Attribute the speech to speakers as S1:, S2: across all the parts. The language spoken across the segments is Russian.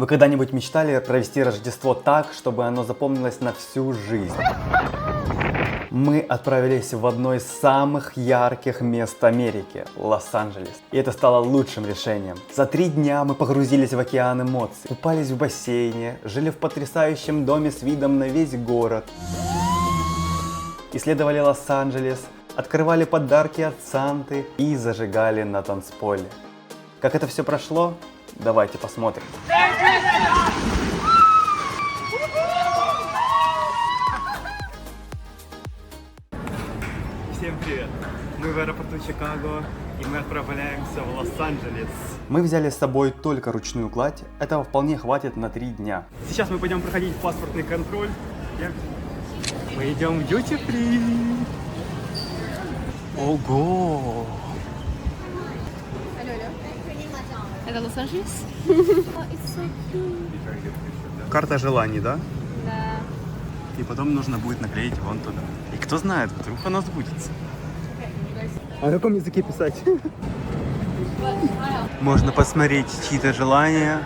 S1: Вы когда-нибудь мечтали провести Рождество так, чтобы оно запомнилось на всю жизнь? Мы отправились в одно из самых ярких мест Америки – Лос-Анджелес. И это стало лучшим решением. За 3 дня мы погрузились в океан эмоций, купались в бассейне, жили в потрясающем доме с видом на весь город, исследовали Лос-Анджелес, открывали подарки от Санты и зажигали на танцполе. Как это все прошло? Давайте посмотрим. Всем привет! Мы в аэропорту Чикаго, и мы отправляемся в Лос-Анджелес. Мы взяли с собой только ручную кладь, этого вполне хватит на 3 дня. Сейчас мы пойдем проходить паспортный контроль. Мы идем в duty free. Ого!
S2: Это Лос-Анджелес?
S1: Карта желаний, да?
S2: Да.
S1: И потом нужно будет наклеить вон туда. И кто знает, вдруг она сбудется. А на каком языке писать? Можно посмотреть чьи-то желания.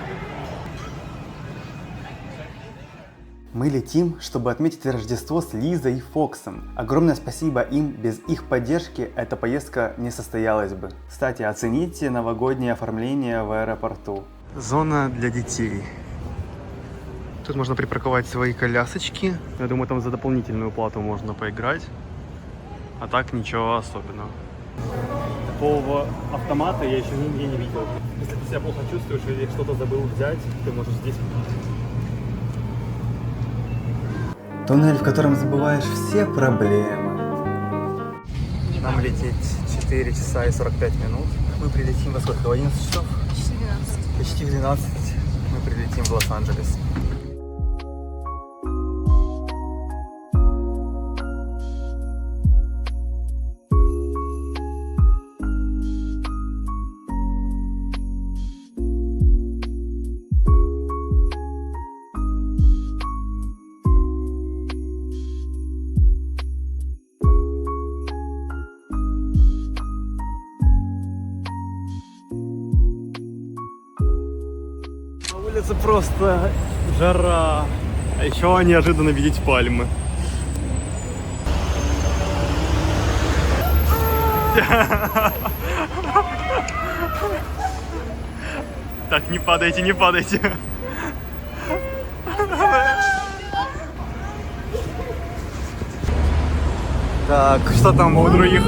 S1: Мы летим, чтобы отметить Рождество с Лизой и Фоксом. Огромное спасибо им, без их поддержки эта поездка не состоялась бы. Кстати, оцените новогоднее оформление в аэропорту. Зона для детей. Тут можно припарковать свои колясочки. Я думаю, там за дополнительную плату можно поиграть. А так ничего особенного. Такого автомата я еще нигде не видел. Если ты себя плохо чувствуешь или что-то забыл взять, ты можешь здесь купить. Туннель, в котором забываешь все проблемы. Нам лететь 4 часа и 45 минут. Мы прилетим во сколько? В 11 часов?
S2: Почти 12.
S1: Почти в 12 мы прилетим в Лос-Анджелес. На улице просто жара, а еще неожиданно видеть пальмы. Так, не падайте, не падайте. Так, что там у других?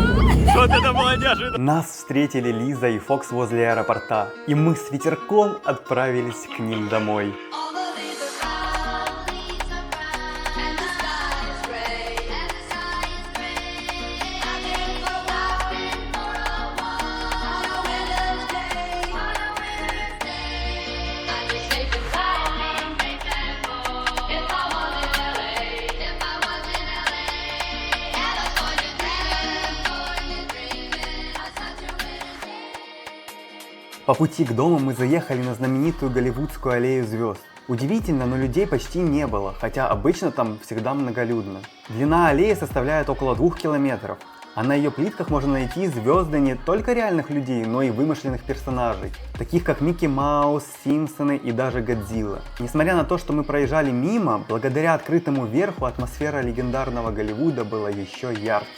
S1: Вот это было неожиданно. Нас встретили Лиза и Фокс возле аэропорта, и мы с ветерком отправились к ним домой. По пути к дому мы заехали на знаменитую Голливудскую аллею звезд. Удивительно, но людей почти не было, хотя обычно там всегда многолюдно. Длина аллеи составляет около 2 километров, а на ее плитках можно найти звезды не только реальных людей, но и вымышленных персонажей, таких как Микки Маус, Симпсоны и даже Годзилла. Несмотря на то, что мы проезжали мимо, благодаря открытому верху атмосфера легендарного Голливуда была еще ярче.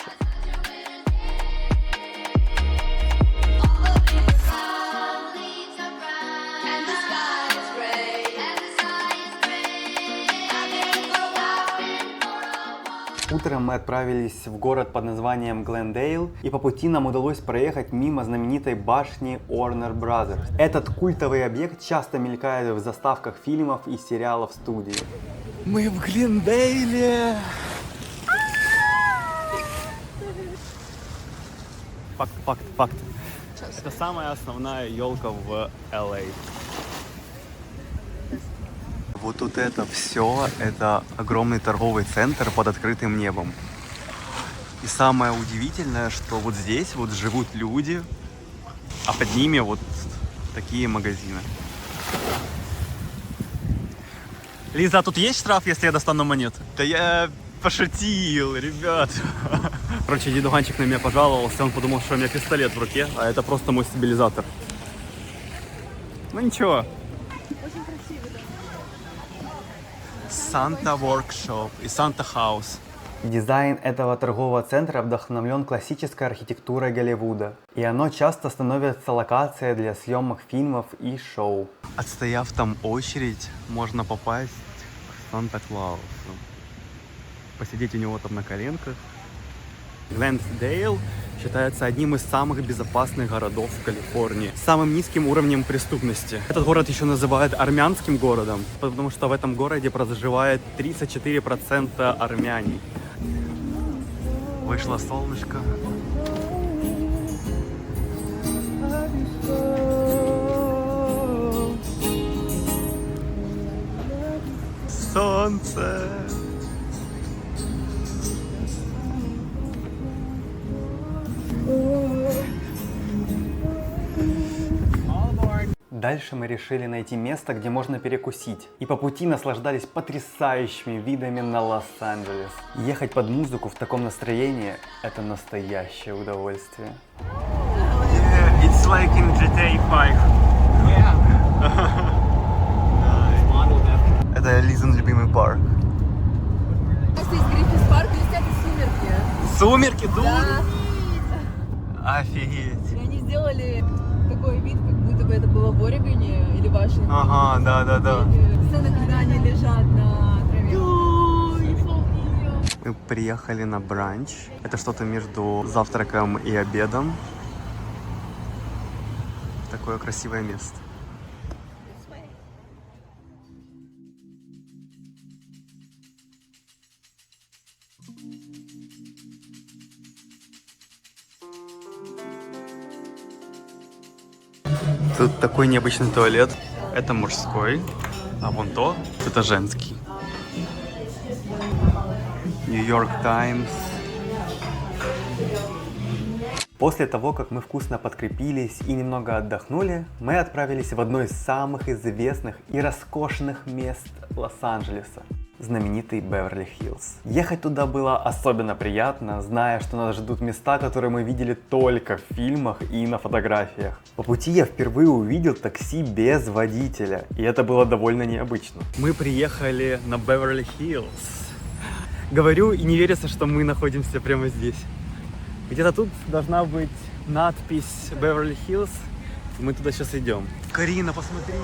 S1: Утром мы отправились в город под названием Глендейл, и по пути нам удалось проехать мимо знаменитой башни Warner Brothers. Этот культовый объект часто мелькает в заставках фильмов и сериалов студии. Мы в Глендейле! Факт. Это самая основная елка в LA. Вот тут это все, это огромный торговый центр под открытым небом. И самое удивительное, что вот здесь вот живут люди, а под ними вот такие магазины. Лиза, а тут есть штраф, если я достану монеты? Да я пошутил, ребят. Короче, дедуганчик на меня пожаловался, он подумал, что у меня пистолет в руке, а это просто мой стабилизатор. Ну ничего.
S2: Очень красиво, да.
S1: Санта Workshop и Санта House. Дизайн этого торгового центра вдохновлен классической архитектурой Голливуда, и оно часто становится локацией для съемок фильмов и шоу. Отстояв там очередь, можно попасть к Санта-Клаусу. Посидеть у него там на коленках. Глендейл считается одним из самых безопасных городов в Калифорнии, с самым низким уровнем преступности. Этот город еще называют армянским городом, потому что в этом городе проживает 34% армяне. Вышло солнышко. Солнце. Дальше мы решили найти место, где можно перекусить. И по пути наслаждались потрясающими видами на Лос-Анджелес. Ехать под музыку в таком настроении – это настоящее удовольствие. Yeah, it's like in GTA 5. Это Лизин любимый парк.
S2: Из Гриффис парка летят сумерки.
S1: Сумерки тут?
S2: Да.
S1: Офигеть.
S2: И они сделали такой вид, как будто бы это было в Орегоне или Вашингтоне.
S1: Ага, да.
S2: Сцена, когда они лежат на траве.
S1: Мы приехали на бранч. Это что-то между завтраком и обедом. Такое красивое место. Тут такой необычный туалет. Это мужской, а вон то, это женский. Нью-Йорк Таймс. После того, как мы вкусно подкрепились и немного отдохнули, мы отправились в одно из самых известных и роскошных мест Лос-Анджелеса. Знаменитый Беверли-Хиллз. Ехать туда было особенно приятно, зная, что нас ждут места, которые мы видели только в фильмах и на фотографиях. По пути я впервые увидел такси без водителя, и это было довольно необычно. Мы приехали на Беверли-Хиллз. Говорю и не верится, что мы находимся прямо здесь. Где-то тут должна быть надпись Беверли-Хиллз. Мы туда сейчас идем. Карина, посмотри.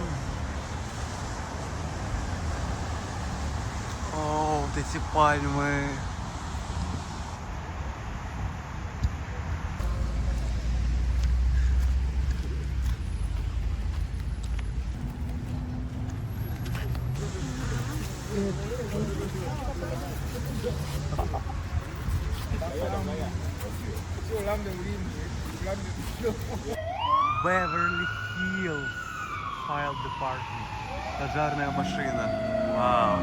S1: О, вот эти пальмы. Беверли-Хиллз Fire Department. Пожарная машина. Вау.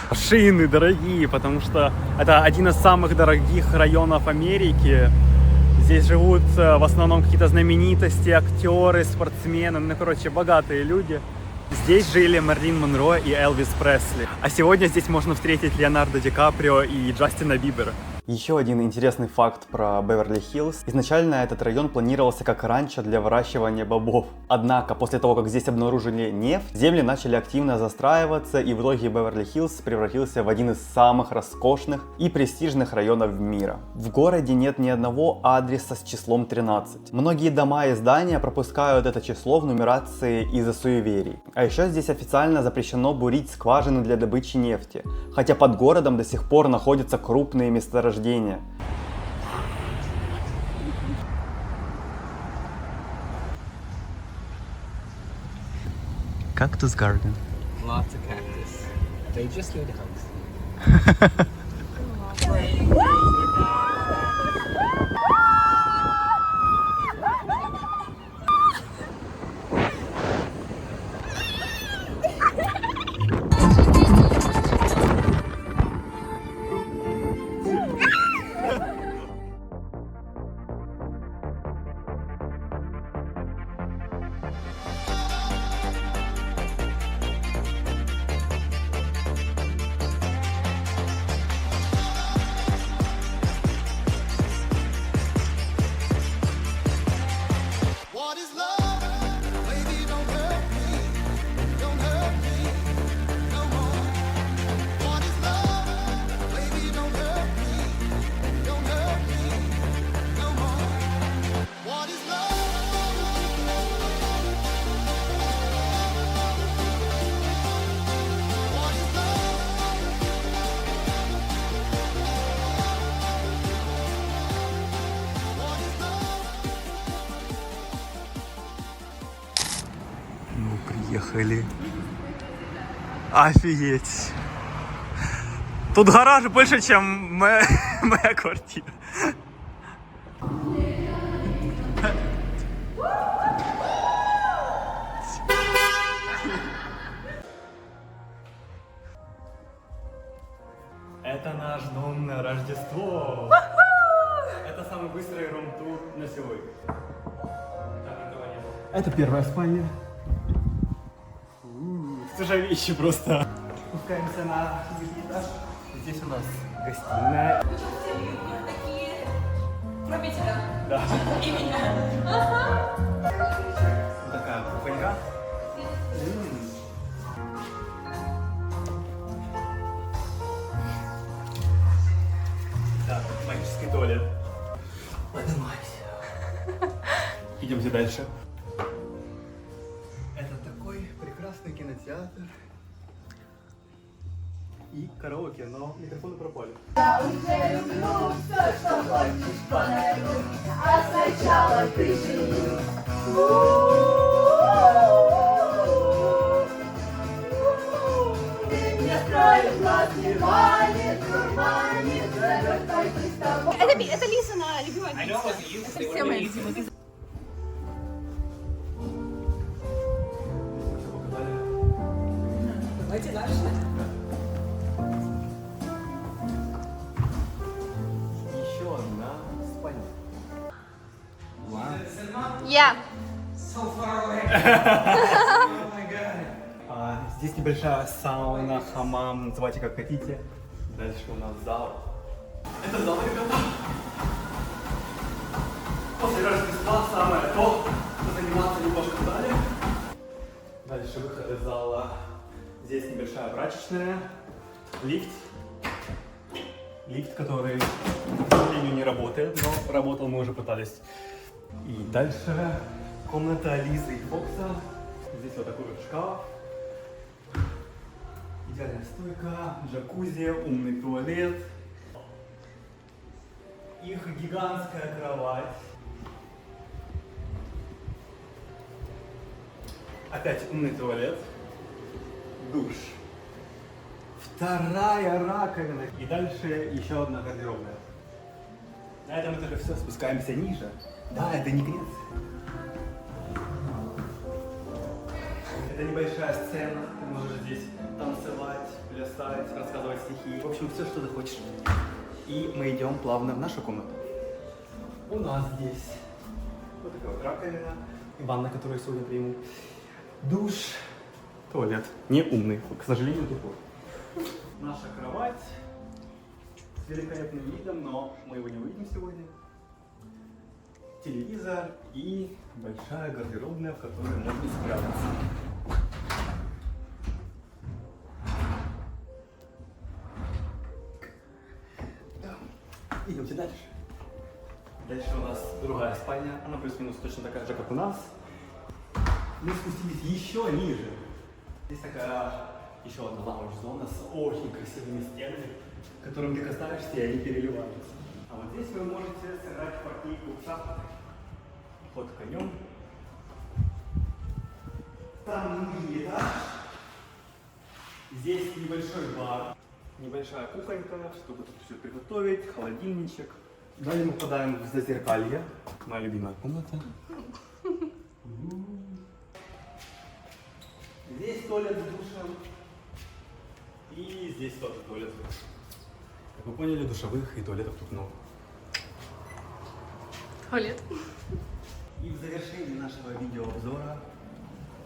S1: Машины дорогие, потому что это один из самых дорогих районов Америки. Здесь живут в основном какие-то знаменитости, актеры, спортсмены, ну, короче, богатые люди. Здесь жили Мерлин Монро и Элвис Пресли. А сегодня здесь можно встретить Леонардо Ди Каприо и Джастина Бибера. Еще один интересный факт про Беверли-Хиллз. Изначально этот район планировался как ранчо для выращивания бобов. Однако, после того, как здесь обнаружили нефть, земли начали активно застраиваться, и в итоге Беверли-Хиллз превратился в один из самых роскошных и престижных районов мира. В городе нет ни одного адреса с числом 13. Многие дома и здания пропускают это число в нумерации из-за суеверий. А еще здесь официально запрещено бурить скважины для добычи нефти, хотя под городом до сих пор находятся крупные месторождения. Cactus garden.
S3: Lots of cactus. They just need hugs.
S1: приехали. Офигеть. Тут гараж больше, чем моя квартира. Это наш дом на Рождество. Это самый быстрый рум-тур на сегодня. Это первая спальня. Тяжелище просто. Спускаемся на нижний этаж. Здесь у нас гостиная.
S2: Такие, кроме тебя.
S1: Да.
S2: И меня.
S1: Такая кухонька. Да, магический туалет. Поднимайся. Идемте дальше. Это такой прекрасный кинотеатр. И караоке, но микрофоны пропали.
S4: Я уже люблю все, что хочешь, подарю, а сначала ты живи. Ты мне строишь глаз, не манит, дурманит, зовешь пойти с тобой.
S2: Это Лиза на любимая
S3: I know it was you.
S2: Это все мои любимые песни. Давайте дальше.
S1: Еще одна спальня.
S2: Я.
S1: Здесь небольшая сауна, хамам, называйте как хотите. Дальше у нас зал. Это зал, ребята. После Рождества самое то, заниматься немножко в зале. Дальше выход из зала. Здесь небольшая прачечная, лифт. Лифт, который, к сожалению, не работает, но работал, мы уже пытались. И дальше комната Лизы и Фокса. Здесь вот такой вот шкаф. Идеальная стойка, джакузи, умный туалет. Их гигантская кровать. Опять умный туалет. Душ. Вторая раковина. И дальше еще одна гардеробная. На этом этаже все, спускаемся ниже. Да, это не Греция. Это небольшая сцена. Ты можешь здесь танцевать, плясать, рассказывать стихи. В общем, все, что ты хочешь. И мы идем плавно в нашу комнату. У нас здесь вот такая вот раковина. Ванна, которую я сегодня приму. Душ. Туалет. Не умный, к сожалению, тупой. Наша кровать с великолепным видом, но мы его не увидим сегодня. Телевизор и большая гардеробная, в которой можно спрятаться. Идемте дальше. Дальше у нас другая спальня, она плюс-минус точно такая же, как у нас. Мы спустились еще ниже. Здесь такая еще одна лаунж-зона с очень красивыми стенами, к которым ты касаешься, и они переливаются. А вот здесь вы можете сыграть партийку в шахматы. Ход конем. Там нижний этаж. Здесь небольшой бар, небольшая кухонька, чтобы тут все приготовить, холодильничек. Далее мы попадаем в зазеркалье. Моя любимая комната. Здесь туалет с душем. И здесь тоже туалет с душем. Как вы поняли, душевых и туалетов тут много.
S2: Туалет.
S1: И в завершении нашего видеообзора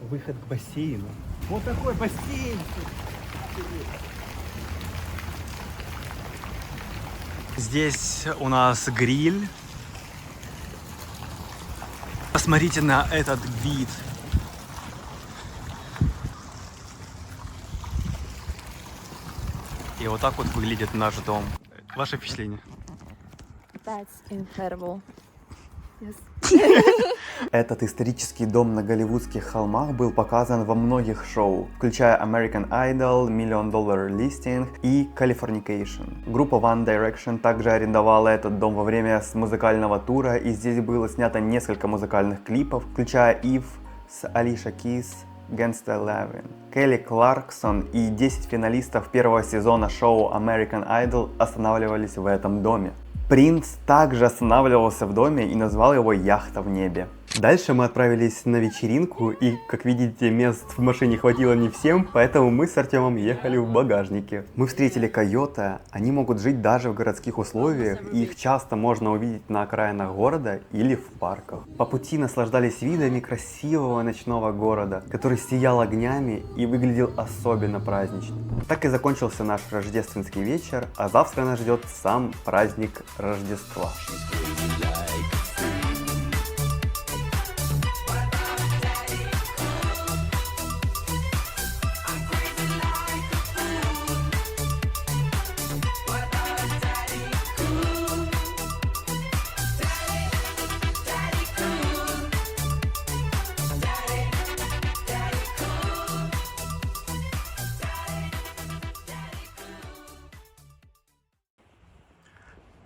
S1: выход к бассейну. Вот такой бассейн! Здесь у нас гриль. Посмотрите на этот вид. И вот так вот выглядит наш дом. Ваше впечатление?
S2: That's incredible.
S1: Этот исторический дом на голливудских холмах был показан во многих шоу, включая American Idol, Million Dollar Listing и Californication. Группа One Direction также арендовала этот дом во время музыкального тура, и здесь было снято несколько музыкальных клипов, включая If с Alicia Keys Gangsta 11. Келли Кларксон и 10 финалистов первого сезона шоу American Idol останавливались в этом доме. Принц также останавливался в доме и назвал его «Яхта в небе». Дальше мы отправились на вечеринку, и, как видите, мест в машине хватило не всем, поэтому мы с Артемом ехали в багажнике. Мы встретили койота, они могут жить даже в городских условиях, и их часто можно увидеть на окраинах города или в парках. По пути наслаждались видами красивого ночного города, который сиял огнями и выглядел особенно празднично. Так и закончился наш рождественский вечер, а завтра нас ждет сам праздник Рождества.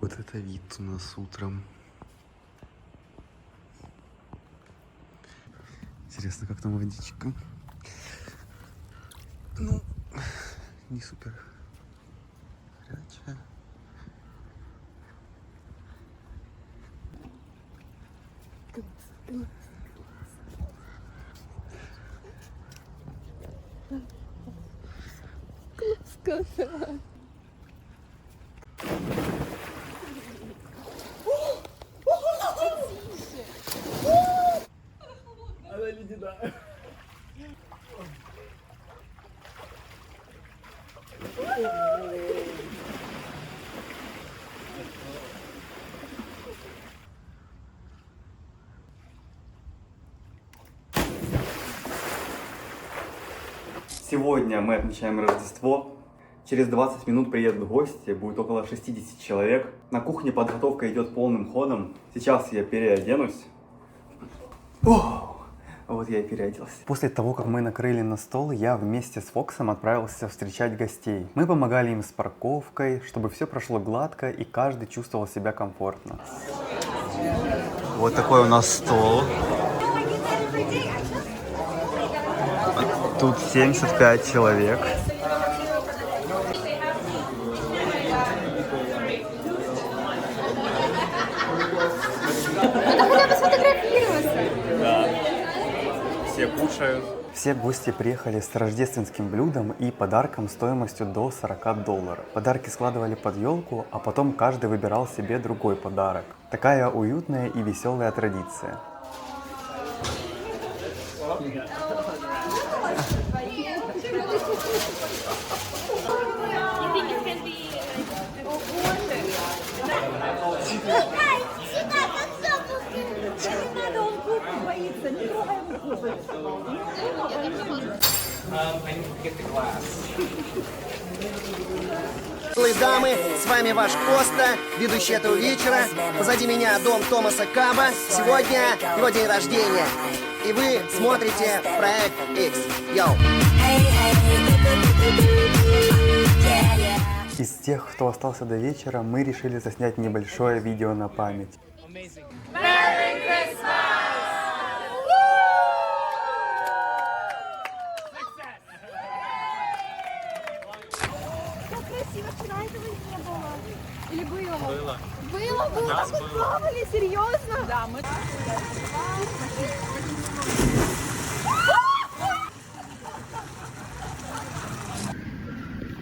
S1: Вот это вид у нас утром. Интересно, как там водичка? Ну, не супер горячая.
S3: Она ледяная.
S1: Сегодня мы отмечаем Рождество. Через 20 минут приедут гости, будет около 60 человек. На кухне подготовка идет полным ходом. Сейчас я переоденусь. Вот я и переоделся. После того, как мы накрыли на стол, я вместе с Фоксом отправился встречать гостей. Мы помогали им с парковкой, чтобы все прошло гладко и каждый чувствовал себя комфортно. Вот такой у нас стол. Тут 75 человек. Все кушают. Все гости приехали с рождественским блюдом и подарком стоимостью до $40. Подарки складывали под елку, а потом каждый выбирал себе другой подарок. Такая уютная и веселая традиция.
S5: Дамы, с вами ваш Коста, ведущий этого вечера. Позади меня дом Томаса Каба. Сегодня его день рождения. И вы смотрите проект X. Йоу!
S1: Из тех, кто остался до вечера, мы решили заснять небольшое видео на память.
S4: Вчера этого не было. Или было? Было. Было? Да, мы плавали? Серьезно? Да, мы...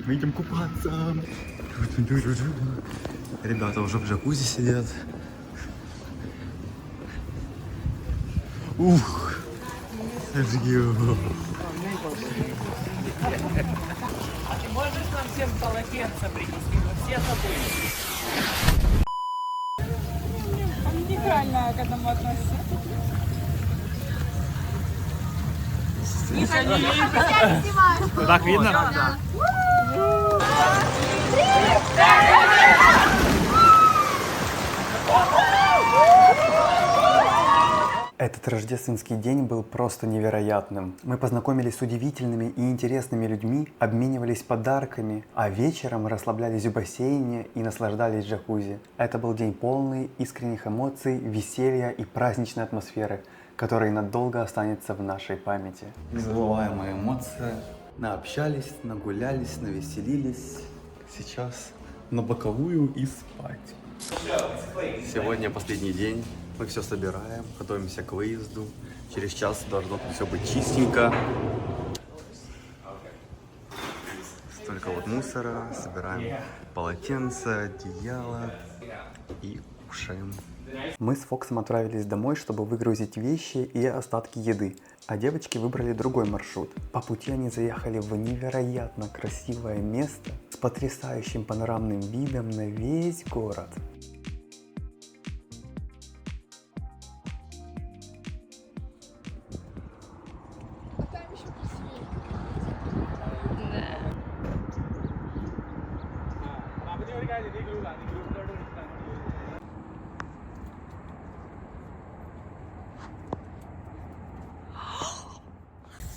S1: Мы идем купаться. Ребята уже в джакузи сидят. Ух!
S3: Можешь нам всем полотенце принести? Мы все забыли.
S2: Нейтрально к этому относится.
S3: Так видно? Да.
S1: Этот рождественский день был просто невероятным. Мы познакомились с удивительными и интересными людьми, обменивались подарками, а вечером расслаблялись в бассейне и наслаждались джакузи. Это был день полный искренних эмоций, веселья и праздничной атмосферы. который надолго останется в нашей памяти. Незабываемая эмоция. Наобщались, нагулялись, навеселились. Сейчас на боковую и спать. Сегодня последний день. Мы все собираем, готовимся к выезду. Через час должно все быть чистенько. Столько вот мусора. Собираем полотенца, одеяло и кушаем. Мы с Фоксом отправились домой, чтобы выгрузить вещи и остатки еды, а девочки выбрали другой маршрут. По пути они заехали в невероятно красивое место с потрясающим панорамным видом на весь город.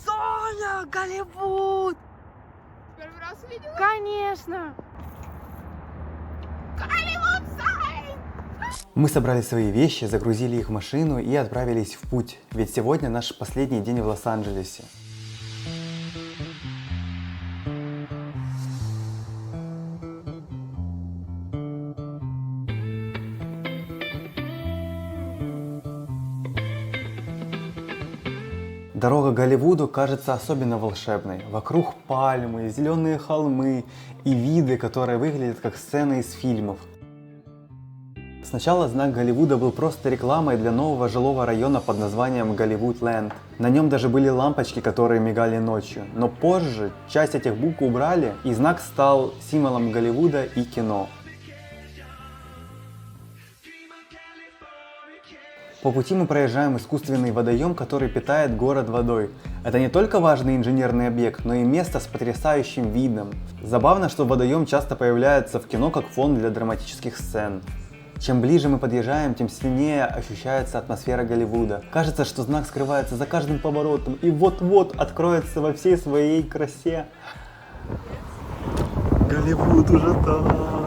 S2: Соня, Голливуд!
S4: Первый раз увидела?
S2: Конечно!
S1: Мы собрали свои вещи, загрузили их в машину и отправились в путь, ведь сегодня наш последний день в Лос-Анджелесе. Дорога к Голливуду кажется особенно волшебной. Вокруг пальмы, зеленые холмы и виды, которые выглядят как сцены из фильмов. Сначала знак Голливуда был просто рекламой для нового жилого района под названием Голливуд-Ленд. На нем даже были лампочки, которые мигали ночью. Но позже часть этих букв убрали, и знак стал символом Голливуда и кино. По пути мы проезжаем искусственный водоем, который питает город водой. Это не только важный инженерный объект, но и место с потрясающим видом. Забавно, что водоем часто появляется в кино как фон для драматических сцен. Чем ближе мы подъезжаем, тем сильнее ощущается атмосфера Голливуда. Кажется, что знак скрывается за каждым поворотом и вот-вот откроется во всей своей красе. Голливуд уже там.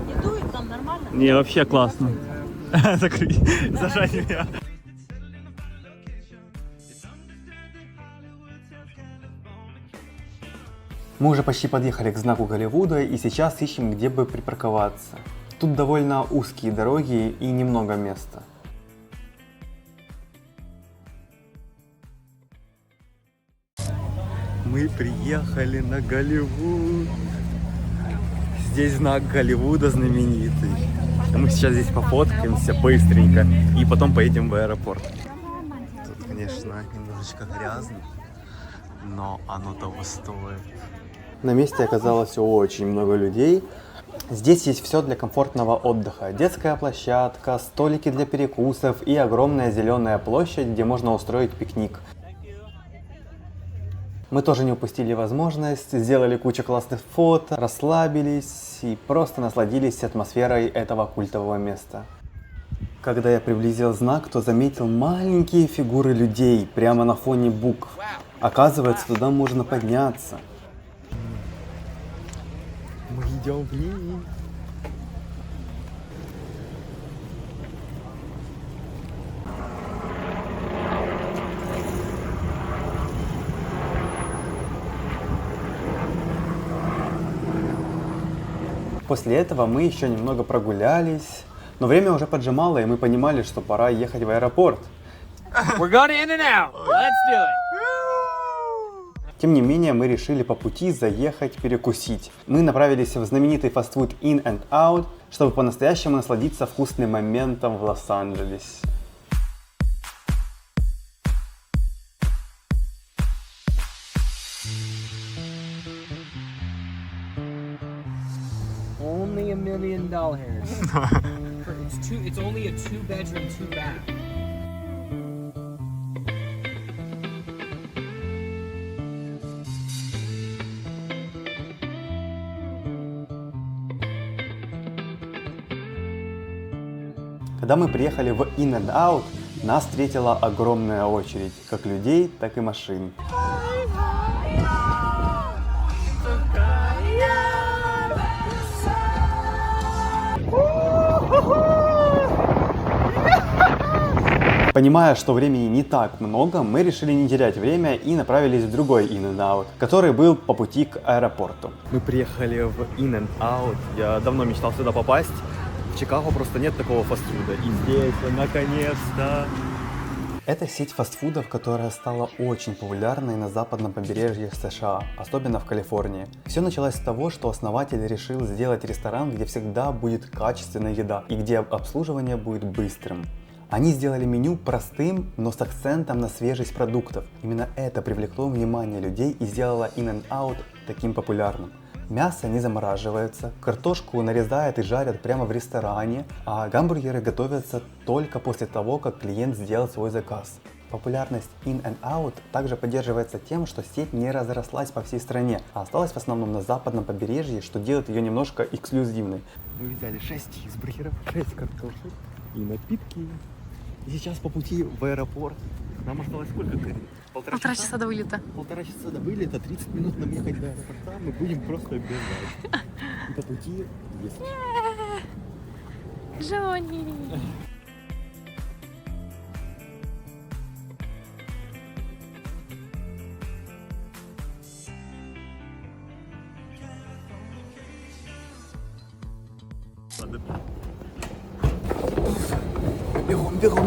S2: Не дует там нормально?
S1: Не, вообще классно. Закрой, зажать меня. Мы уже почти подъехали к знаку Голливуда и сейчас ищем, где бы припарковаться. Тут довольно узкие дороги и немного места. Мы приехали на Голливуд. Здесь знак Голливуда знаменитый. Мы сейчас здесь пофоткаемся быстренько и потом поедем в аэропорт. Тут, конечно, немножечко грязно, но оно того стоит. На месте оказалось очень много людей. Здесь есть все для комфортного отдыха. Детская площадка, столики для перекусов и огромная зеленая площадь, где можно устроить пикник. Мы тоже не упустили возможность, сделали кучу классных фото, расслабились и просто насладились атмосферой этого культового места. Когда я приблизил знак, то заметил маленькие фигуры людей прямо на фоне букв. Оказывается, туда можно подняться. Мы идем вниз. После этого мы еще немного прогулялись, но время уже поджимало, и мы понимали, что пора ехать в аэропорт.
S3: We're going in and out. Let's do it.
S1: Тем не менее, мы решили по пути заехать перекусить. Мы направились в знаменитый фастфуд In and Out, чтобы по-настоящему насладиться вкусным моментом в Лос-Анджелесе.
S3: Only $1 million. It's only a 2-bedroom, 2-bath.
S1: Когда мы приехали в In and Out, нас встретила огромная очередь, как людей, так и машин. Понимая, что времени не так много, мы решили не терять время и направились в другой In-N-Out, который был по пути к аэропорту. Мы приехали в In-N-Out. Я давно мечтал сюда попасть. В Чикаго просто нет такого фастфуда. И здесь, наконец-то. Это сеть фастфудов, которая стала очень популярной на западном побережье США, особенно в Калифорнии. Все началось с того, что основатель решил сделать ресторан, где всегда будет качественная еда и где обслуживание будет быстрым. Они сделали меню простым, но с акцентом на свежесть продуктов. Именно это привлекло внимание людей и сделало In-N-Out таким популярным. Мясо не замораживается, картошку нарезают и жарят прямо в ресторане, а гамбургеры готовятся только после того, как клиент сделал свой заказ. Популярность In-N-Out также поддерживается тем, что сеть не разрослась по всей стране, а осталась в основном на западном побережье, что делает ее немножко эксклюзивной. Мы взяли 6 чизбургеров, 6 картошек и напитки. И сейчас по пути в аэропорт. Нам осталось сколько, Карин?
S2: Полтора часа до вылета.
S1: Полтора часа до вылета, 30 минут нам ехать до аэропорта, мы будем просто бежать. И по пути есть.
S2: Джонни!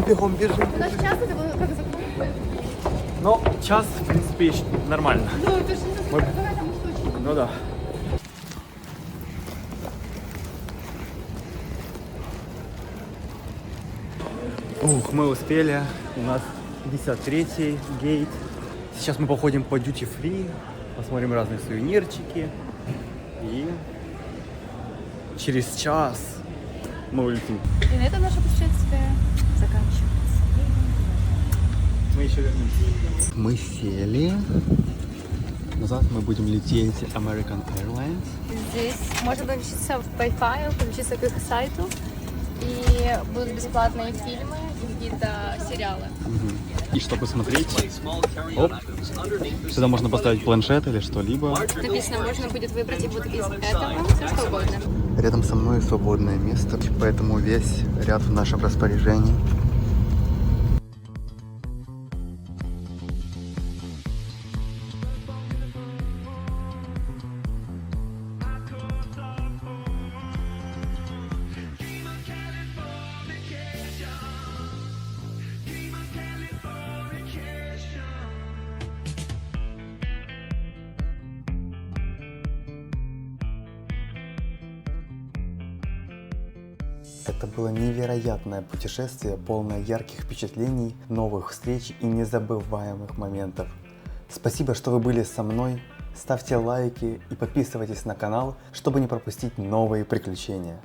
S1: Бегом, бежим.
S2: У нас час это было как закон.
S1: Но час, в принципе, нормально.
S2: Ну, это же не закон, там источник.
S1: Ну да. Ух, мы успели. У нас 53-й гейт. Сейчас мы походим по Duty Free, посмотрим разные сувенирчики. И через час мы улетим.
S2: И на этом наше путешествие заканчивается.
S1: Мы еще вернемся. Мы сели. Назад мы будем лететь American Airlines.
S2: Здесь можно подключиться в Wi-Fi, подключиться к их сайту. И будут бесплатные фильмы и какие-то сериалы.
S1: И чтобы смотреть, оп, сюда можно поставить планшет или что-либо.
S2: Написано, можно будет выбрать вот из этого все что угодно.
S1: Рядом со мной свободное место, поэтому весь ряд в нашем распоряжении. Это было невероятное путешествие, полное ярких впечатлений, новых встреч и незабываемых моментов. Спасибо, что вы были со мной. Ставьте лайки и подписывайтесь на канал, чтобы не пропустить новые приключения.